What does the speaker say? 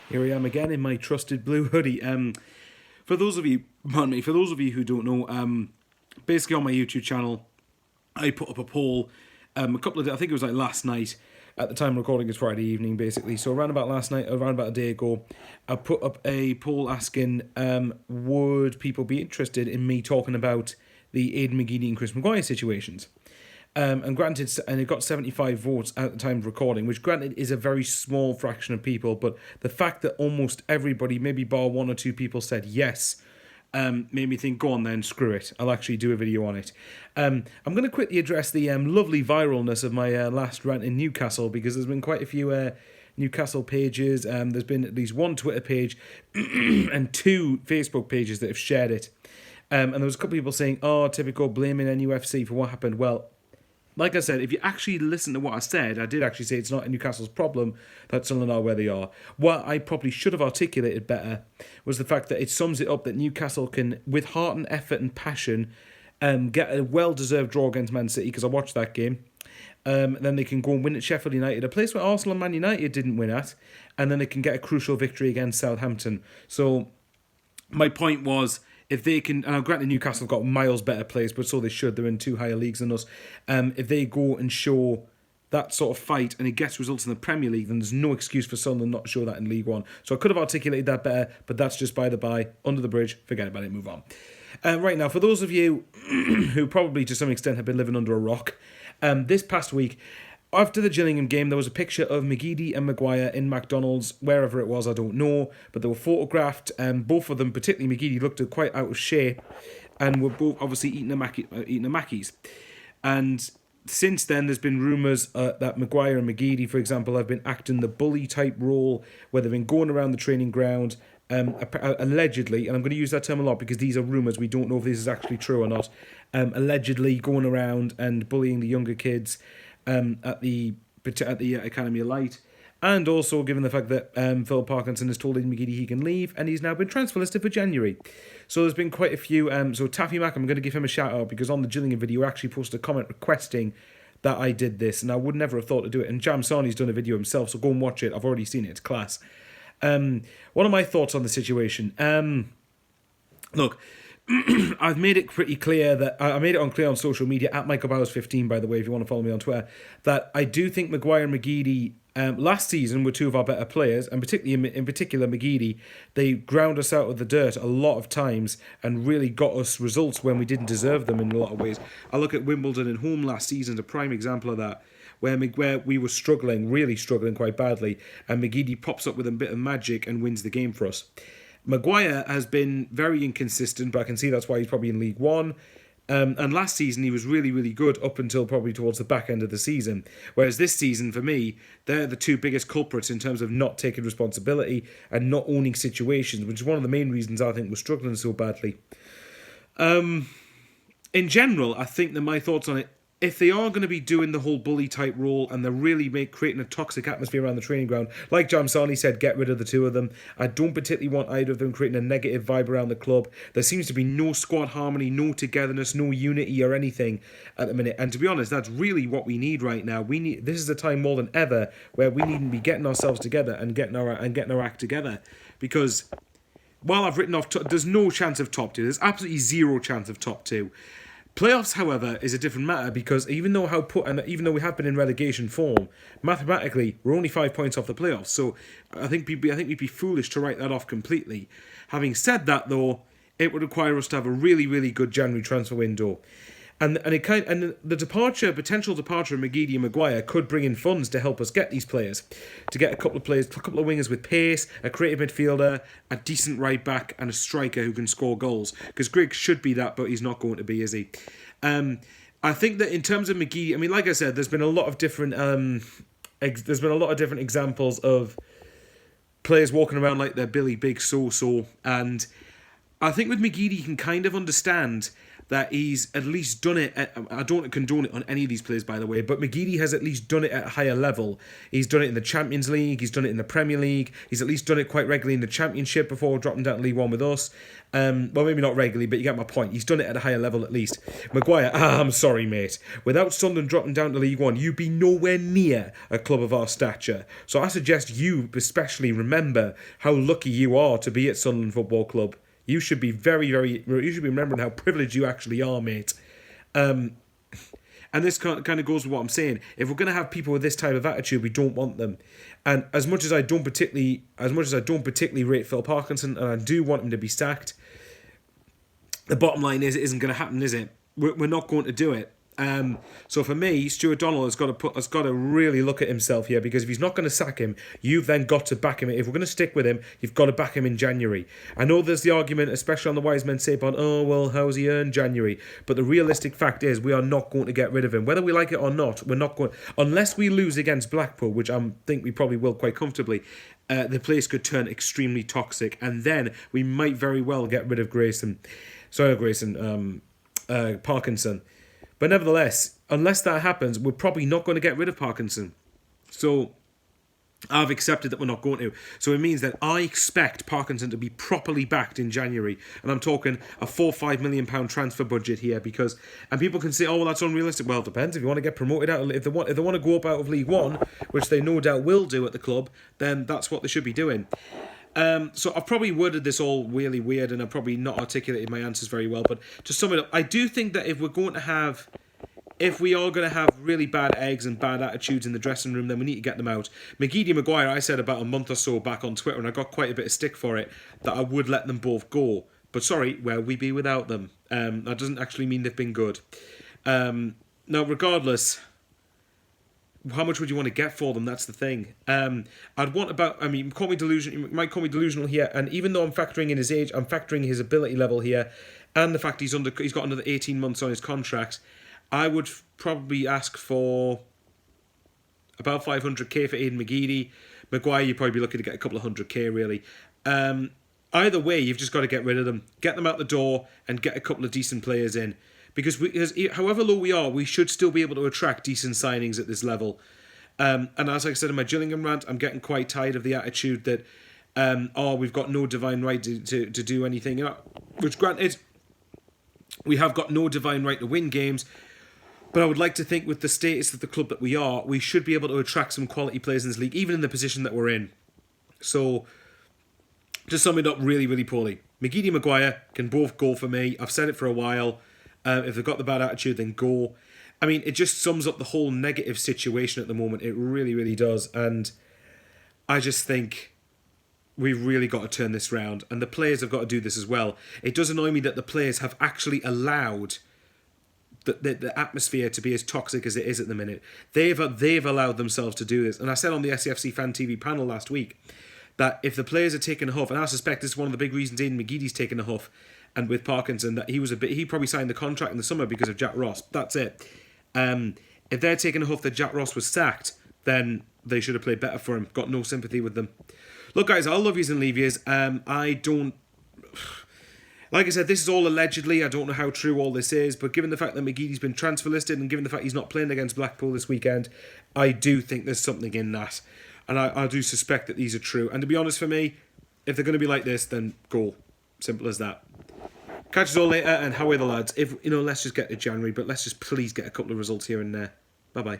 Here I am again in my trusted blue hoodie. For those of you, pardon me, for those of you who don't know, basically on my YouTube channel, I put up a poll a couple of days, I think it was like last night. At the time of recording, it's Friday evening, basically. So around about last night, around about a day ago, I put up a poll asking, would people be interested in me talking about the Aiden McGeady and Chris Maguire situations? And granted, and it got 75 votes at the time of recording, which granted is a very small fraction of people, but the fact that almost everybody, maybe bar one or two people, said yes, made me think, go on then, screw it. I'll actually do a video on it. I'm going to quickly address the lovely viralness of my last rant in Newcastle, because there's been quite a few Newcastle pages. There's been at least one Twitter page and two Facebook pages that have shared it. And there was a couple of people saying, oh, typical, blaming NUFC for what happened. Well, like I said, if you actually listen to what I said, I did actually say it's not Newcastle's problem that Sunderland are where they are. What I probably should have articulated better was the fact that it sums it up that Newcastle can, with heart and effort and passion, get a well-deserved draw against Man City, because I watched that game. Then they can go and win at Sheffield United, a place where Arsenal and Man United didn't win at, and then they can get a crucial victory against Southampton. So my point was, if they can, and granted Newcastle have got miles better players, but so they should, they're in two higher leagues than us. If they go and show that sort of fight and it gets results in the Premier League, then there's no excuse for Sunderland not to show that in League One. So I could have articulated that better, but that's just by the by, under the bridge, forget about it, move on. Right now, for those of you who probably to some extent have been living under a rock, this past week, after the Gillingham game, there was a picture of McGeady and Maguire in McDonald's, wherever it was, I don't know, but they were photographed, and both of them, particularly McGeady, looked quite out of shape, and were both obviously eating a Mackies. And since then, there's been rumours that Maguire and McGeady, for example, have been acting the bully-type role, where they've been going around the training ground, allegedly, and I'm going to use that term a lot because these are rumours, we don't know if this is actually true or not, allegedly going around and bullying the younger kids, at the Academy of Light, and also given the fact that Phil Parkinson has told Aiden McGeady he can leave, and he's now been transfer listed for January. So there's been quite a few. So Taffy Mack, I'm going to give him a shout out because on the Gillingham video, I actually posted a comment requesting that I did this, and I would never have thought to do it. And Jam Sarni's done a video himself, so go and watch it. I've already seen it; it's class. One of my thoughts on the situation. Look. I've made it pretty clear that I made it clear on social media at MichaelBowers15, by the way, if you want to follow me on Twitter, that I do think Maguire and McGeady last season were two of our better players, and particularly in particular McGeady. They ground us out of the dirt a lot of times and really got us results when we didn't deserve them in a lot of ways. I look at Wimbledon and home last season, a prime example of that, where we were really struggling quite badly, and McGeady pops up with a bit of magic and wins the game for us. Maguire has been very inconsistent, but I can see that's why he's probably in League One. And last season, he was really, really good up until probably towards the back end of the season. Whereas this season, for me, they're the two biggest culprits in terms of not taking responsibility and not owning situations, which is one of the main reasons I think we're struggling so badly. In general, I think that my thoughts on it, if they are going to be doing the whole bully type role and they're really creating a toxic atmosphere around the training ground, like Jam Sarni said, get rid of the two of them. I don't particularly want either of them creating a negative vibe around the club. There seems to be no squad harmony, no togetherness, no unity or anything at the minute. And to be honest, that's really what we need right now. This is a time more than ever where we need to be getting ourselves together and getting our act together. Because while I've written off, there's no chance of top two. There's absolutely zero chance of top two. Playoffs, however, is a different matter because even though we have been in relegation form, mathematically we're only 5 points off the playoffs. So I think we'd be foolish to write that off completely. Having said that, though, it would require us to have a really, really good January transfer window. And the potential departure of McGeady and Maguire could bring in funds to help us get these players, to get a couple of wingers with pace, a creative midfielder, a decent right back, and a striker who can score goals. Because Griggs should be that, but he's not going to be, is he? I think that in terms of McGeady, I mean, like I said, there's been a lot of different examples of players walking around like they're Billy Big So-So, and I think with McGeady you can kind of understand that he's at least done it. I don't condone it on any of these players, by the way, but McGeady has at least done it at a higher level. He's done it in the Champions League. He's done it in the Premier League. He's at least done it quite regularly in the Championship before dropping down to League One with us. Well, maybe not regularly, but you get my point. He's done it at a higher level at least. Maguire, I'm sorry, mate. Without Sunderland dropping down to League One, you'd be nowhere near a club of our stature. So I suggest you especially remember how lucky you are to be at Sunderland Football Club. You should be you should be remembering how privileged you actually are, mate. And this kind of goes with what I'm saying. If we're going to have people with this type of attitude, we don't want them. And as much as I don't particularly rate Phil Parkinson, and I do want him to be sacked, the bottom line is it isn't going to happen, is it? We're not going to do it. So for me, Stuart Donald has got to really look at himself here, because if he's not going to sack him, you've then got to back him. If we're going to stick with him, you've got to back him in January. I know there's the argument, especially on the Wise Men Say on, oh well, how's he earned January? But the realistic fact is, we are not going to get rid of him, whether we like it or not. We're not going, unless we lose against Blackpool, which I think we probably will quite comfortably. The place could turn extremely toxic, and then we might very well get rid of Parkinson. But nevertheless, unless that happens, we're probably not going to get rid of Parkinson. So I've accepted that we're not going to. So it means that I expect Parkinson to be properly backed in January. And I'm talking a £4-5 million transfer budget here, because, and people can say, oh, well, that's unrealistic. Well, it depends. If you want to get promoted out, if they want to go up out of League One, which they no doubt will do at the club, then that's what they should be doing. So I've probably worded this all really weird, and I've probably not articulated my answers very well. But to sum it up, I do think that if we are going to have really bad eggs and bad attitudes in the dressing room, then we need to get them out. McGeady and Maguire, I said about a month or so back on Twitter, and I got quite a bit of stick for it, that I would let them both go. But sorry, where we be without them? That doesn't actually mean they've been good. Now, regardless, how much would you want to get for them? That's the thing. Call me delusional. You might call me delusional here. And even though I'm factoring in his age, I'm factoring his ability level here, and the fact he's got another 18 months on his contract. I would probably ask for about 500k for Aiden McGeady. Maguire, you'd probably be looking to get a couple of 100k really. Either way, you've just got to get rid of them, get them out the door, and get a couple of decent players in. Because however low we are, we should still be able to attract decent signings at this level. And as I said in my Gillingham rant, I'm getting quite tired of the attitude that, we've got no divine right to do anything. Which, granted, we have got no divine right to win games. But I would like to think with the status of the club that we are, we should be able to attract some quality players in this league, even in the position that we're in. So, to sum it up really, really poorly, McGeady and Maguire can both go for me. I've said it for a while. If they've got the bad attitude, then go. I mean, it just sums up the whole negative situation at the moment. It really, really does. And I just think we've really got to turn this round. And the players have got to do this as well. It does annoy me that the players have actually allowed the atmosphere to be as toxic as it is at the minute. They've allowed themselves to do this. And I said on the SCFC Fan TV panel last week that if the players are taking a huff, and I suspect this is one of the big reasons Aiden McGeady's taking a huff, and with Parkinson, that he probably signed the contract in the summer because of Jack Ross. That's it. If they're taking a huff that Jack Ross was sacked, then they should have played better for him. Got no sympathy with them. Look, guys, I'll love yous and leave yous. I don't... Like I said, this is all allegedly. I don't know how true all this is, but given the fact that McGeady's been transfer listed and given the fact he's not playing against Blackpool this weekend, I do think there's something in that. And I do suspect that these are true. And to be honest, for me, if they're going to be like this, then go. Simple as that. Catch us all later, and how are the lads? Let's just get to January, but let's just please get a couple of results here and there. Bye-bye.